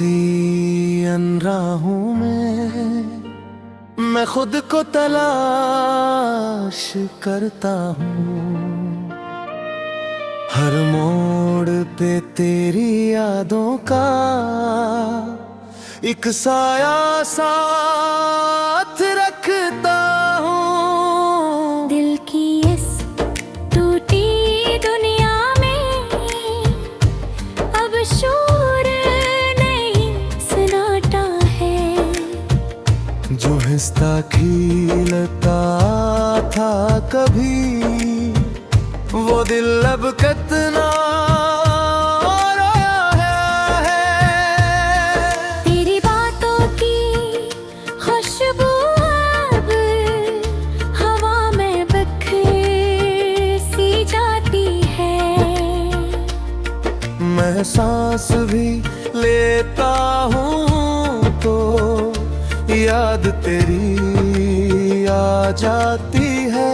सी अनराहों में मैं खुद को तलाश करता हूँ। हर मोड़ पे तेरी यादों का एक साया साथ रखता हूँ। दिल की इस टूटी दुनिया में अब शोर नहीं सन्नाटा है। जो हिस्सा खिलता था कभी वो दिल अब कितना रोया है। तेरी बातों की खुशबू अब हवा में बिखर सी जाती है। मैं सांस भी लेता हूँ तो याद तेरी आ जाती है।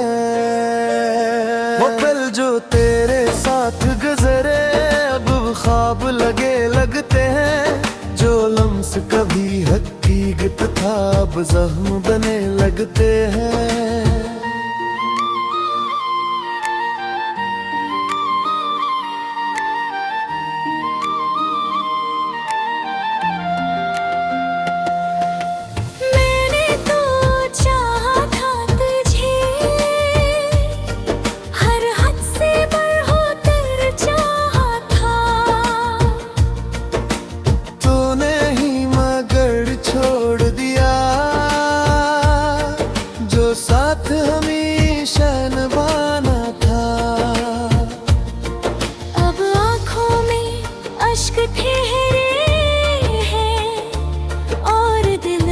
वो पल जो तेरे साथ गुजरे अब ख्वाब लगते हैं। जो लम्स कभी हकीकत था अब ज़ख्म बने लगते हैं। साथ हमेशा निभाना था। अब आँखों में अश्क ठहरे हैं और दिल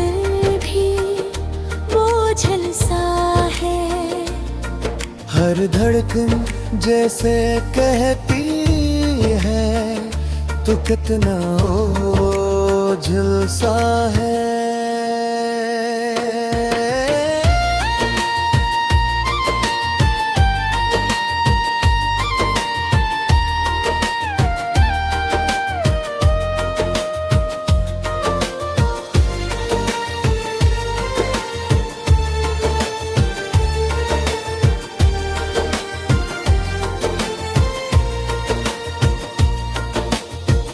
भी बोझल सा है। हर धड़कन जैसे कहती है तू कितना ओझल सा है।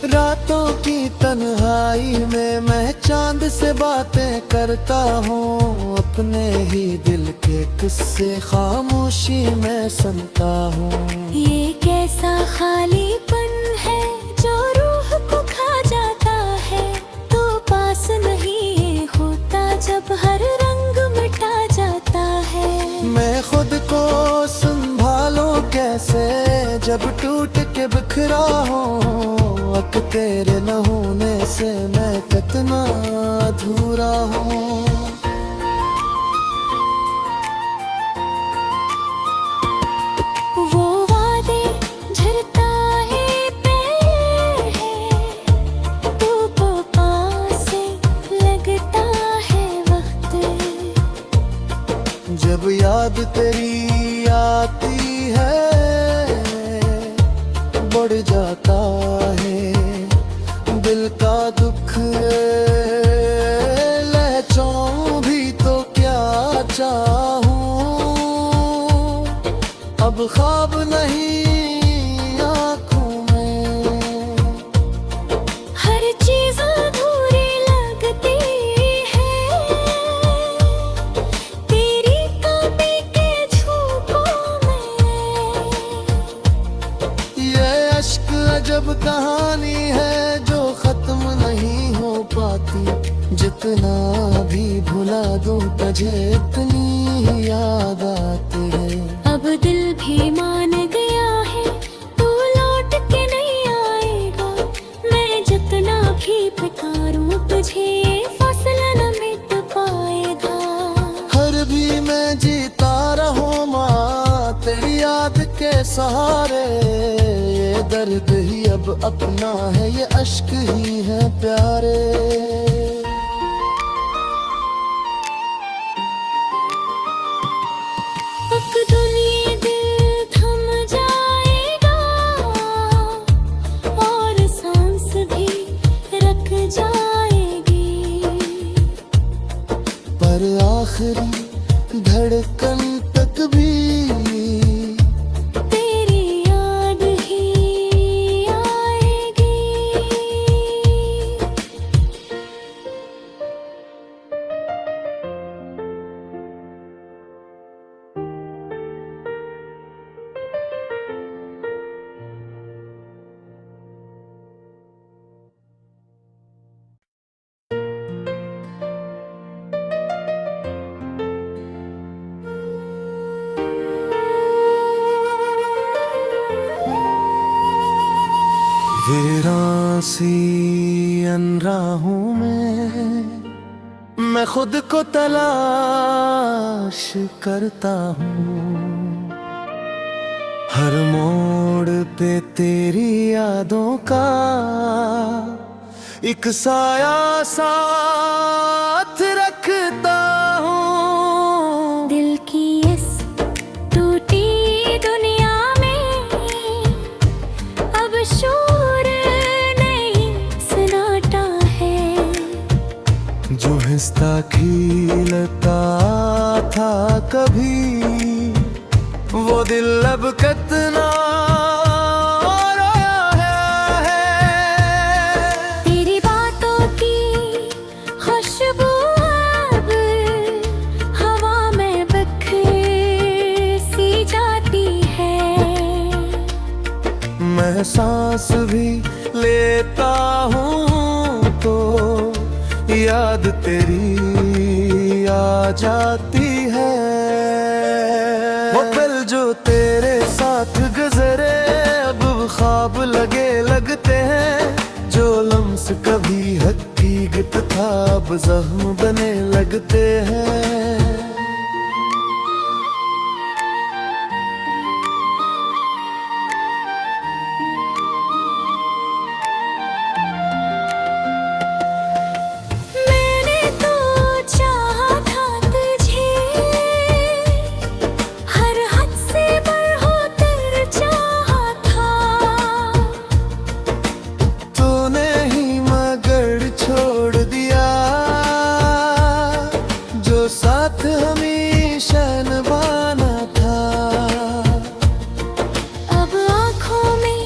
रातों की तन्हाई में मैं चांद से बातें करता हूँ। अपने ही दिल के किस्से खामोशी में सुनता हूँ। ये कैसा खालीपन है जो रूह को खा जाता है। तो पास नहीं होता जब हर रंग मिटा जाता है। मैं खुद को संभालूं कैसे जब टूट के बिखरा हूँ। अब तेरे न होने से मैं कितना अधूरा हूँ। वो वादे झरताए पे है तू को पास लगता है वक्त। जब याद तेरी आती है बढ़ जाता है दिल का दुख। लहचाऊं भी तो क्या चाहूं। अब ख्वाब नहीं आँखों में। हर चीज अधूरी लगती है तेरी कमी के झोंकों में। ये अश्क अजब कहानी है जो खत्म नहीं हो पाती। जितना भी भुला दूं तुझे इतनी याद आती है। अब दिल भी मान गया है तू लौट के नहीं आएगा। मैं जितना भी पुकारूं तुझे फासला न मिट पाएगा। हर भी मैं जीता रहूं माँ तेरी याद के सहारे। ये दर्द ही अब अपना है ये अश्क ही है प्यारे। एक दिन ये दिल थम जाएगा और सांस भी रख जाएगा। आखिरी धड़कन तक भी तेरी याद ही आएगी। वीरान सी अनराहों में मैं खुद को तलाश करता हूँ। हर मोड़ पे तेरी यादों का एक साया साथ रखता हूँ। दिल की इस टूटी दुनिया में अब शोर नहीं सन्नाटा है। जो हिस्सा खिलता था कभी वो दिल अब कितना रोया है। तेरी बातों की खुशबू अब हवा में बिखर सी जाती है। मैं सांस भी लेता हूँ तो याद तेरी आ जाती है। वो पल जो तेरे साथ गुजरे अब ख्वाब लगते हैं। जो लम्स कभी हकीकत था अब जख्म बने लगते हैं। मैंने तो चाहा था तुझे हर हद से बढ़कर चाहा था। तूने ही मगर छोड़ दिया जो साथ हमेशा निभाना था। अब आँखों में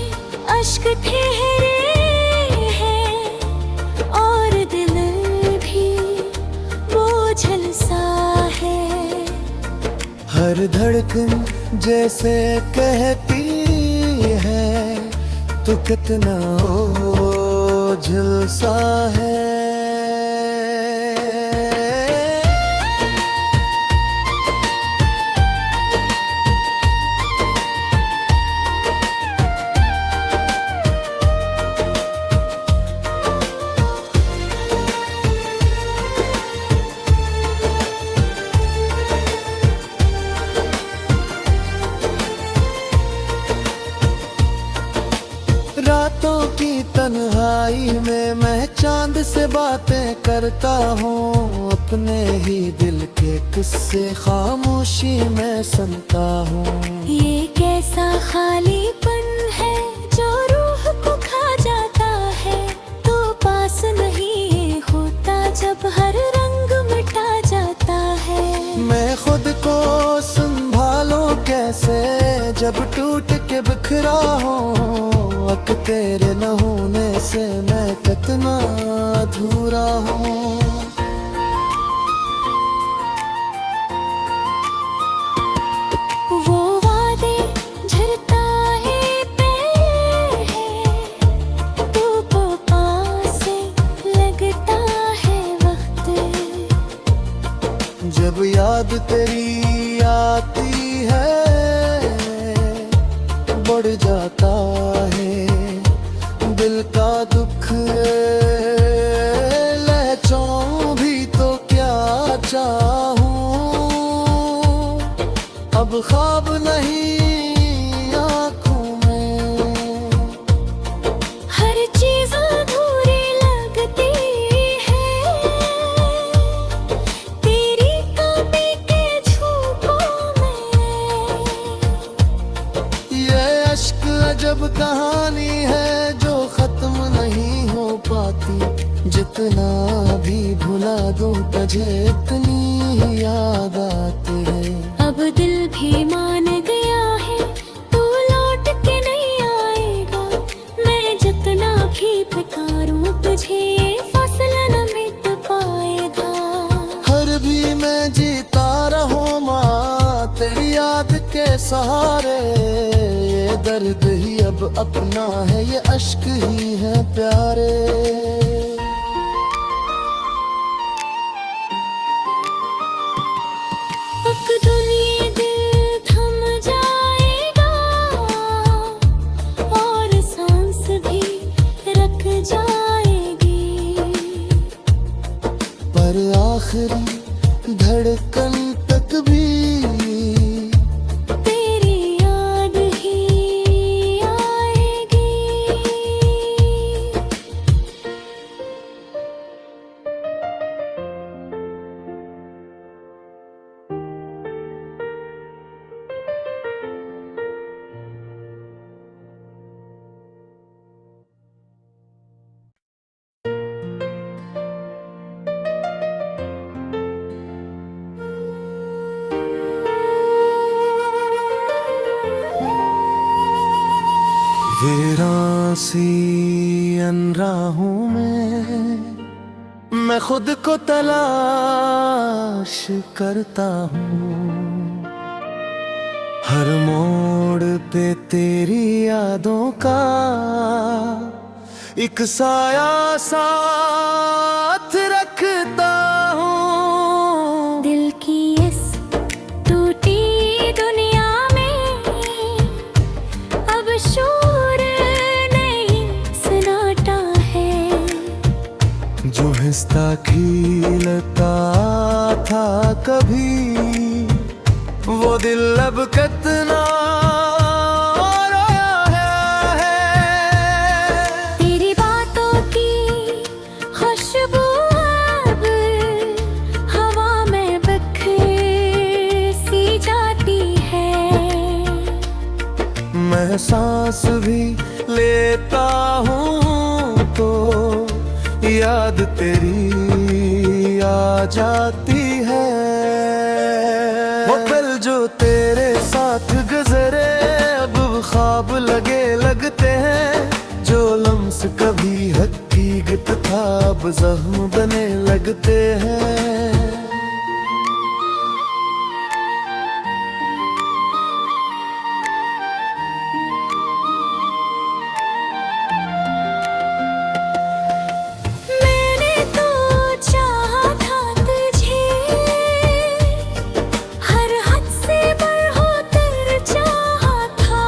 अश्क ठहरे हैं और दिल भी बोझल सा है। हर धड़कन जैसे कहती है तू कितना ओझल सा है। रातों की तन्हाई में मैं चांद से बातें करता हूँ। अपने ही दिल के किस्से खामोशी में सुनता हूँ। ये कैसा खालीपन है जो रूह को खा जाता है। तो पास नहीं होता जब हर रंग मिटा जाता है। मैं खुद को संभालूं कैसे जब टूट के बिखरा हूँ। अब तेरे न होने से मैं कितना अधूरा हूँ। वो वादे झरता है पे है तू को पास लगता है वक्त। जब याद तेरी आती है बढ़ जाता है दिल का दुख। लहचाऊं भी तो क्या चाहूं। अब ख्वाब नहीं आँखों में। हर चीज अधूरी लगती है तेरी कमी के झोंकों में। ये अश्क अजब कहानी है जो खत्म नहीं हो पाती। जितना भी भुला दूं तुझे इतनी ही याद आते हैं। अब दिल भी मान गया है तू लौट के नहीं आएगा। मैं जितना भी पुकारूं तुझे ये फासला न मिट पाएगा। हर भी मैं जीता रहूं माँ तेरी याद के सहारे। ये दर्द ही अब अपना है, ये अश्क ही है प्यारे। एक दिन ये दिल थम जाएगा और सांस भी रुक जाएगी। पर आखिरी धड़कन तक भी तेरी याद ही आएगी। वीरान सी अनराहों में मैं खुद को तलाश करता हूँ। हर मोड़ पे तेरी यादों का एक साया साथ रखता हूँ। दिल की इस टूटी दुनिया में अब शोर नहीं सन्नाटा है। जो हिस्सा खिलता था कभी वो दिल अब कितना रोया है। तेरी बातों की खुशबू अब हवा में बिखर सी जाती है। मैं सांस भी लेता हूँ तो याद तेरी आ जाती है। वो पल जो तेरे साथ गुजरे अब ख्वाब लगते हैं। जो लम्स कभी हकीकत था अब जख्म बने लगते हैं। मैंने तो चाहा था तुझे हर हद से बढ़कर चाहा था।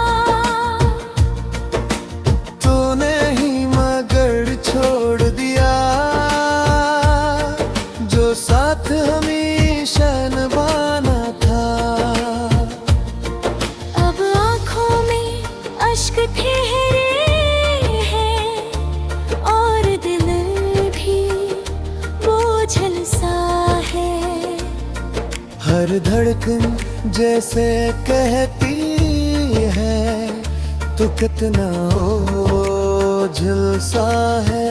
तूने ही मगर छोड़ दिया जो साथ हमेशा निभाना था। अब आँखों में अश्क ठहरे हैं और दिल भी बोझल सा है। हर धड़कन जैसे कहती है तू कितना ओझल सा है।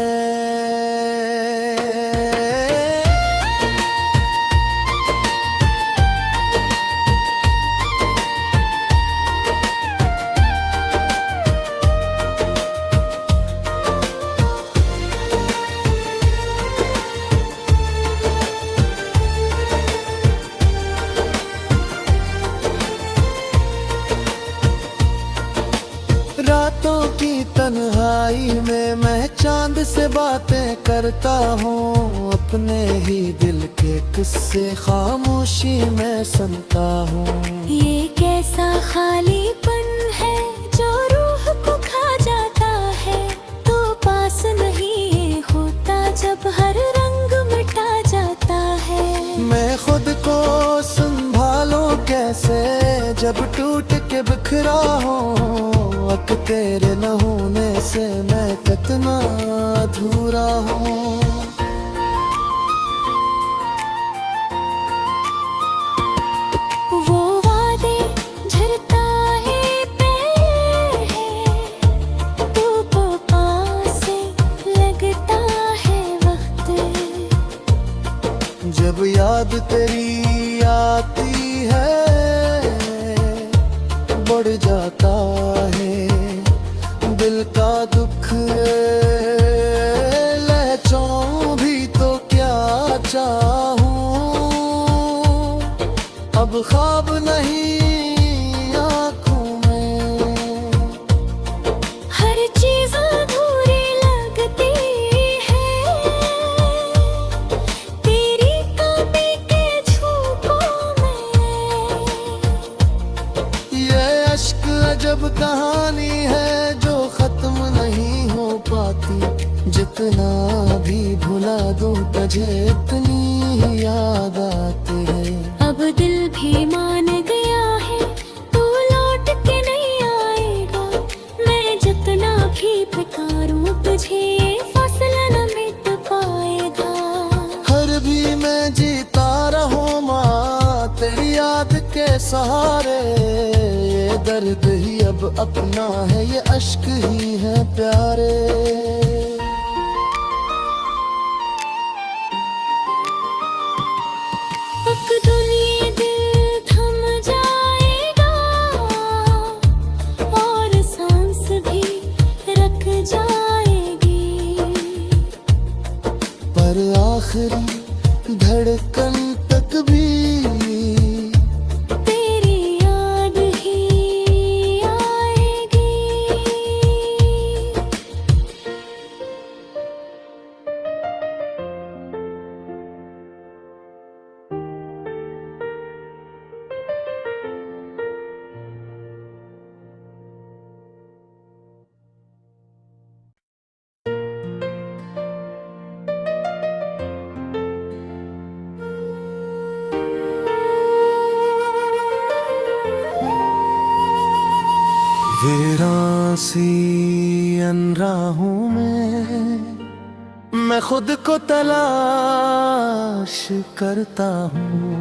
रातों की तन्हाई में मैं चांद से बातें करता हूँ। अपने ही दिल के किस्से खामोशी में सुनता हूँ। ये कैसा खालीपन है जो रूह को खा जाता है। तो पास नहीं होता जब हर रंग मिटा जाता है। मैं खुद को संभालूं कैसे जब टूट के बिखरा हूँ। अक तेरे न होने से मैं कितना अधूरा हूँ। वो वादे झरता है पैर है तू को पास लगता है वक्त। जब याद तेरी आती है बढ़ जाता है दिल का दुख। लहचाऊं भी तो क्या चाहूं, अब ख्वाब नहीं आंखों में। हर चीज अधूरी लगती है तेरी कमी के झोंकों में। ये अश्क अजब कहानी है जो खत्म नहीं हो पाती। जितना भी भुला दूं तुझे इतनी याद आती है। अब दिल भी मान गया है तू लौट के नहीं आएगा। मैं जितना भी पुकारूं तुझे फासला न मिट पाएगा। हर भी मैं जीता रहूं माँ तेरी याद के सहारे। ये दर्द ही अब अपना है, ये अश्क ही है प्यारे। एक दुनिया दिल थम जाएगा और सांस भी रख जाएगी। पर आखिरी धड़कन तक भी तेरी याद ही आएगी। वीरान सी अनराहों में मैं खुद को तलाश करता हूँ।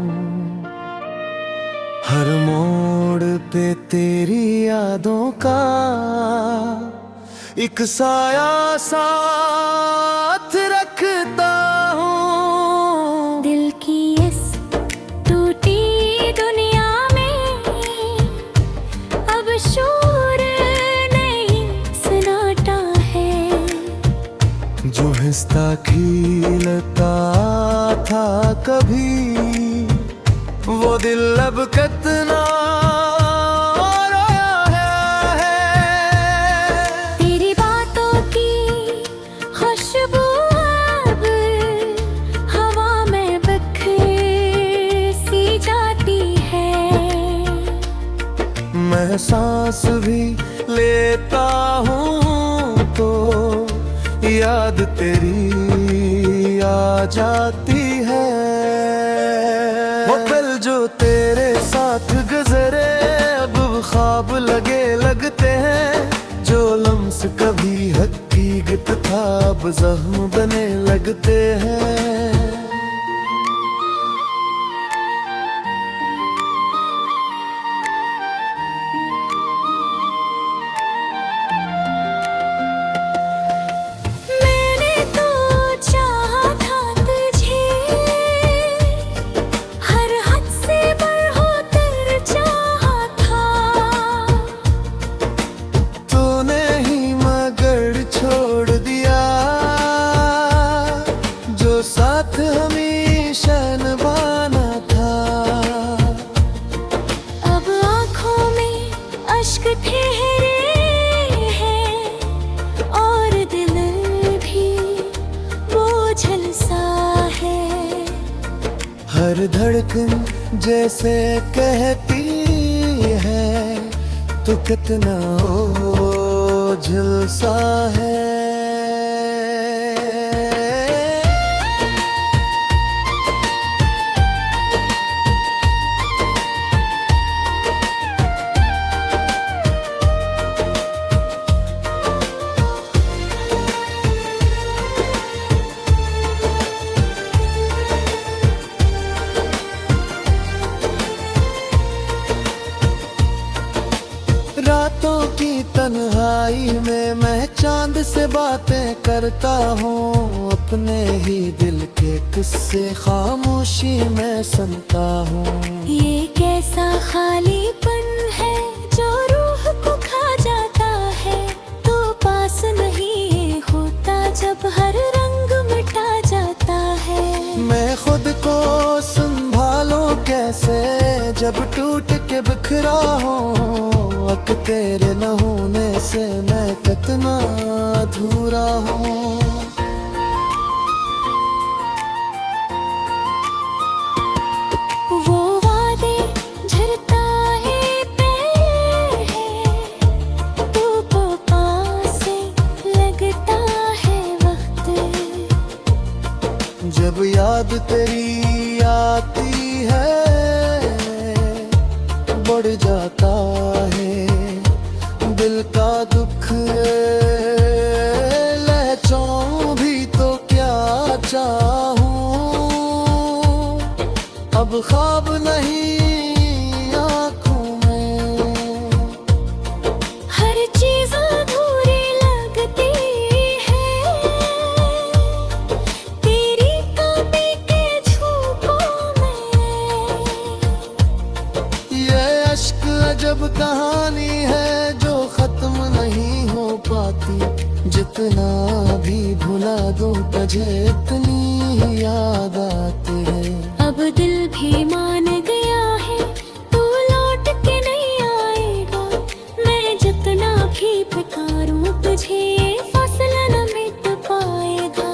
हर मोड़ पे तेरी यादों का एक साया साथ रखता हूँ। दिल की इस टूटी दुनिया में अब शोर नहीं सन्नाटा है। जो हिस्सा खिलता था कभी वो दिल अब कितना रोया है। तेरी बातों की खुशबू अब हवा में बिखर सी जाती है। मैं सांस भी लेता हूँ तो याद तेरी आ जाती है। वो पल जो तेरे साथ गुजरे अब ख्वाब लगते हैं। जो लम्स कभी हकीकत था अब ज़ख्म बने लगते हैं। मैंने तो चाहा था तुझे हर हद से बढ़कर चाहा था। तूने ही मगर छोड़ दिया जो साथ हमेशा निभाना था। अब आँखों में अश्क ठहरे हैं और दिल भी बोझल सा है। हर धड़कन जैसे कहती है तू कितना ओझल सा है। रातों की तन्हाई में मैं मैं चांद से बातें करता हूँ, अपने ही दिल के किस्से खामोशी में सुनता हूँ। ये कैसा खालीपन है जो रूह को खा जाता है, तो पास नहीं होता जब हर रंग मिटा जाता है। मैं खुद को संभालूं कैसे जब टूट के बिखरा हूँ, अक तेरे न होने से मैं कितना अधूरा हूँ। वो वादे झरता है पैर है, तू को पास से लगता है वक्त। जब याद तेरी आती है बढ़ जाता है दिल का दुख, लहचाऊं भी तो क्या चाहूं, अब ख्वाब नहीं आंखों में। हर चीज अधूरी लगती है, तेरी कमी के झोंकों में। ये अश्क अजब कहानी है जो खत्म नहीं हो पाती, जितना भी भुला दूं तुझे इतनी याद आती है। अब दिल भी मान गया है तू लौट के नहीं आएगा, मैं जितना भी पुकारूं तुझे ये फासला न मिट पाएगा।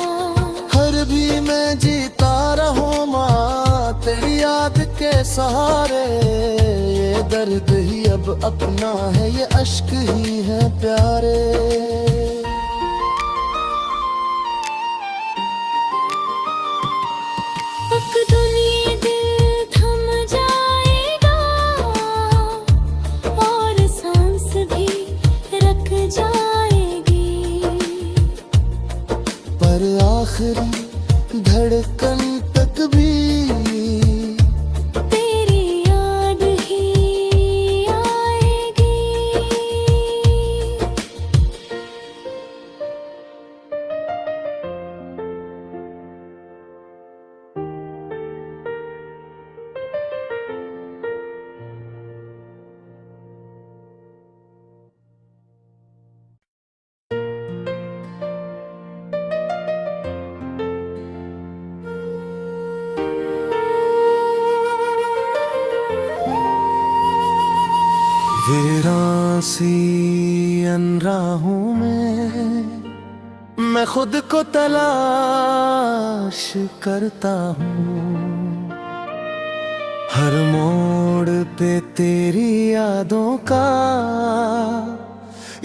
हर भी मैं जीता रहूं माँ तेरी याद के सहारे, ये दर्द ही अब अपना है, ये अश्क ही है प्यारे। एक दुनिया दिल थम जाएगा और सांस भी रख जाएगी, पर आखिरी धड़कन तक भी तेरी याद ही आएगी। वीरान सी अनराहों में मैं खुद को तलाश करता हूँ, हर मोड़ पे तेरी यादों का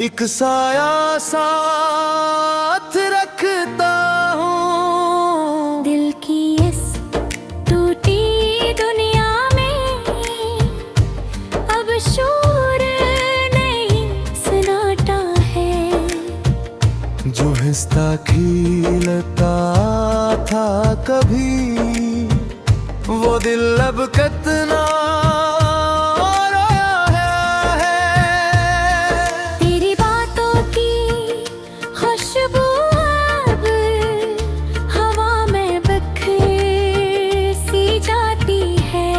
एक साया साथ रखता हूँ। दिल की इस टूटी दुनिया में अब शोर नहीं सन्नाटा है, जो हिस्सा खिलता था कभी वो दिल अब कितना रोया है। तेरी बातों की खुशबू अब हवा में बिखर सी जाती है,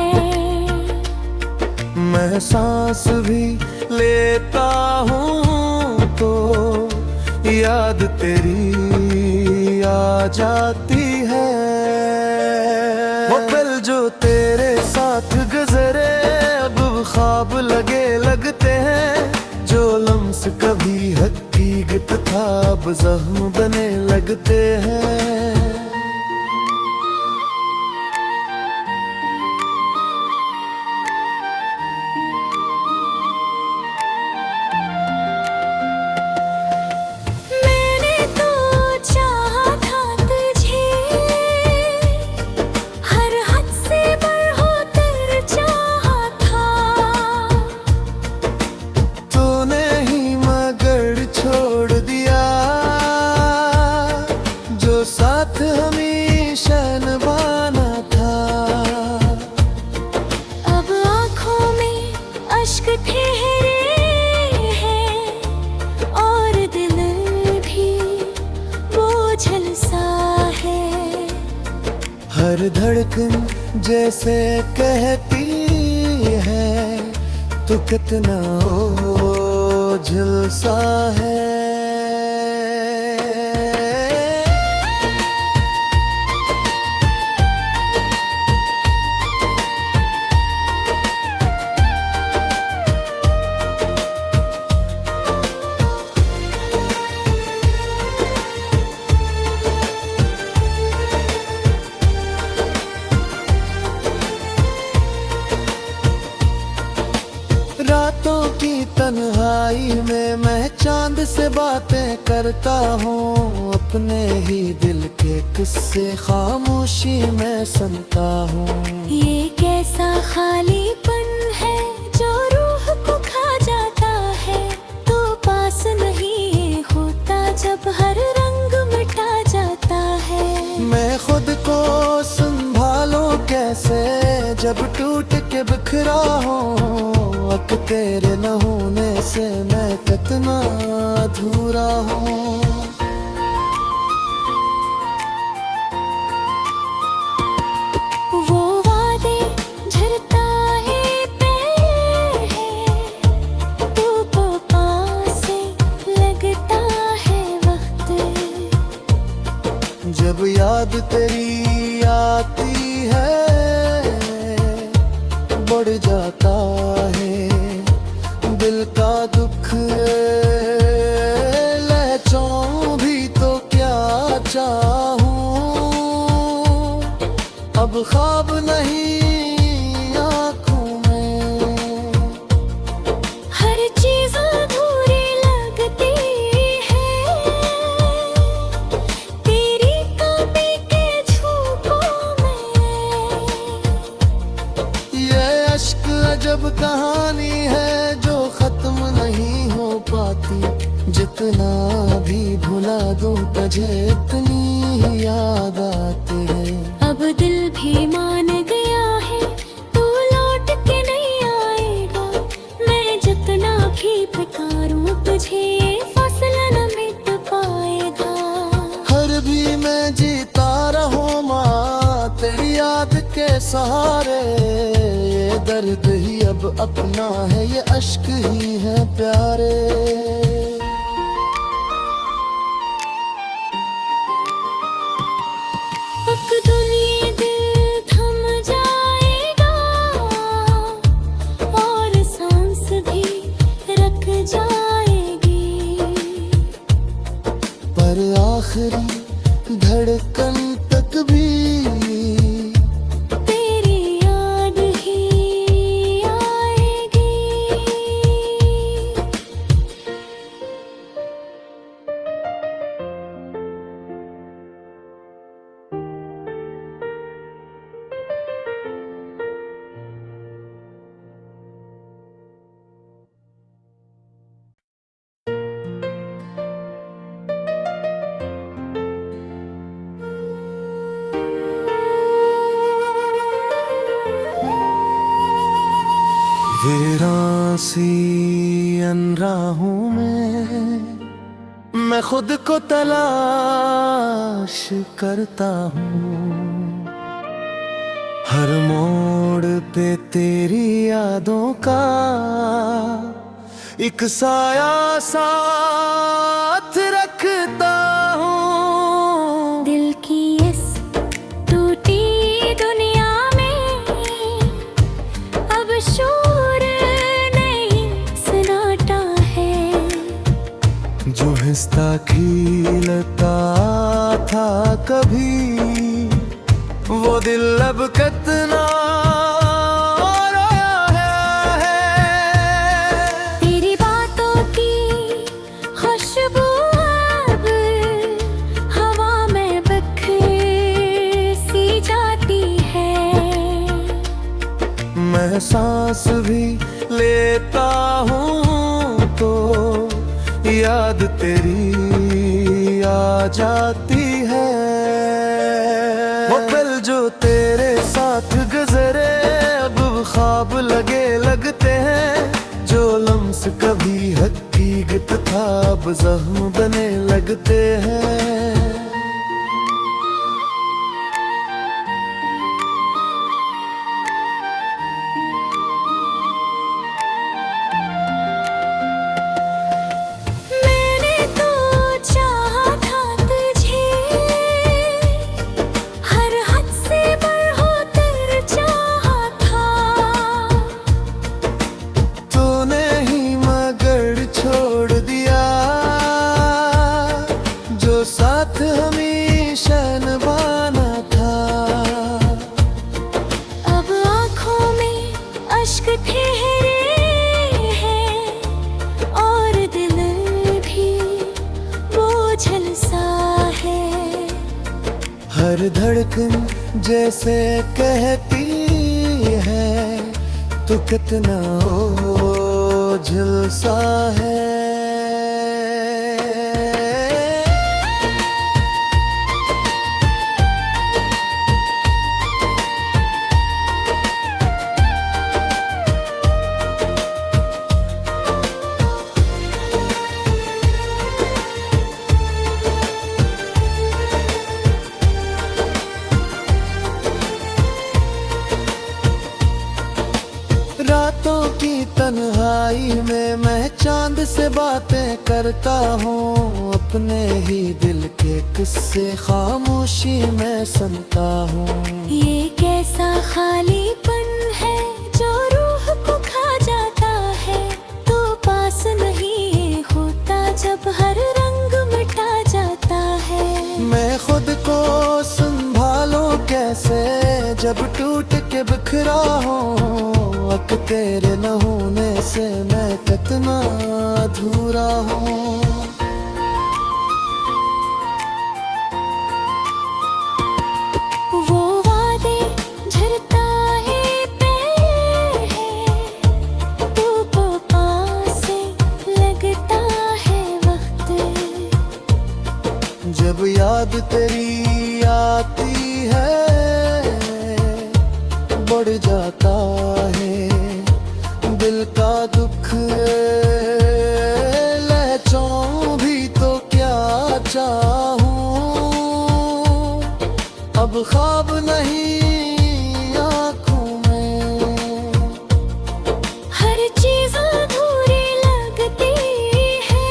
मैं सांस भी लेता हूँ तो याद तेरी आ जाती है। वो पल जो तेरे साथ गुजरे अब ख्वाब लगते हैं, जो लम्स कभी हकीकत था अब जख्म बने लगते हैं। मैंने तो चाहा था तुझे, हर हद से बढ़कर चाहा था, तूने ही मगर छोड़ दिया जो साथ हर धड़कन जैसे कहती है तू कितना ओझल सा है। रातों की तन्हाई में मैं चांद से बातें करता हूँ, अपने ही दिल के किस्से खामोशी में सुनता हूँ। ये कैसा खालीपन है जो रूह को खा जाता है, तो पास नहीं होता जब हर रंग मिटा जाता है। मैं खुद को संभालूं कैसे जब टूट के बिखरा हूँ, अब तेरे न होने से मैं कितना अधूरा हूँ। वो वादे झरता है पैर है, तू को पास से लगता है वक्त। जब याद तेरी आती है बढ़ जाता है दिल का दुख। लहचाऊं भी तो क्या चाहूं, अब ख्वाब नहीं आंखों में। हर चीज अधूरी लगती है तेरी कमी के झोंकों में। ये अश्क अजब कहानी है जो खत्म नहीं हो पाती, जितना भी भुला दूं तुझे इतनी याद आती है। अब दिल भी मान गया है तू लौट के नहीं आएगा, मैं जितना भी पुकारूं तुझे फासला न मिट पाएगा। हर भी मैं जीता रहूं माँ तेरी याद के सहारे, ये दर्द ही अब अपना है, ये अश्क ही है प्यारे। एक दुनिया दिल थम जाएगा और सांस भी रख जाएगी, पर आखिरी धड़कन तक भी तेरी याद ही आएगी। वीरान सी अनराहों में मैं खुद को तलाश करता हूँ, हर मोड़ पे तेरी यादों का एक साया साथ रखता हूँ। दिल की इस टूटी दुनिया में अब शोर नहीं सन्नाटा है, जो हिस्सा खिलता था कभी वो दिल अब कितना रोया है। तेरी बातों की खुशबू अब हवा में बिखर सी जाती है, मैं सांस भी लेता हूँ तो याद तेरी आ जाती है। वो पल जो तेरे साथ गुजरे अब ख्वाब लगते हैं, जो लम्स कभी हकीकत था अब जख्म बने लगते हैं। अश्क ठहरे हैं और दिल भी बोझल सा है। हर धड़कन जैसे कहती है तू कितना ओझल सा है। रातों की तन्हाई में मैं चांद से बातें करता हूँ, अपने ही दिल के किस्से खामोशी में सुनता हूँ। ये कैसा खालीपन है जो रूह को खा जाता है, तो पास नहीं होता जब हर रंग मिटा जाता है। मैं खुद को संभालूं कैसे जब टूट के बिखरा हूँ, अक तेरे न होने से मैं कितना अधूरा हूँ। वो वादे झरताए पैर है, तू को पास लगता है वक्त। जब याद तेरी आती है बढ़ जाता है दिल का दुख। लहचाऊं भी तो क्या चाहूं, अब ख्वाब नहीं आंखों में। हर चीज अधूरी लगती है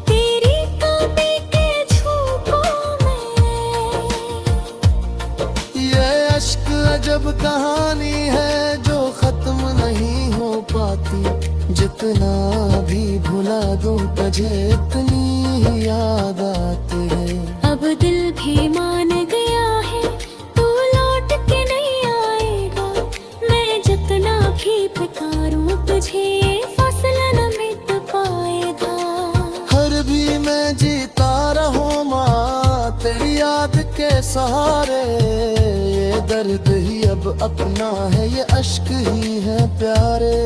तेरी कमी के झोंकों में। ये अश्क अजब कहानी है जो खत्म नहीं हो पाती, जितना भी भुला दूं तुझे इतनी याद आती है। अब दिल भी मान गया है तू लौट के नहीं आएगा, मैं जितना भी पुकारूं तुझे फासला न मिट पाएगा। हर भी मैं जीता रहूं माँ तेरी याद के सहारे, ये दर्द ही अब अपना है, ये अश्क ही है प्यारे।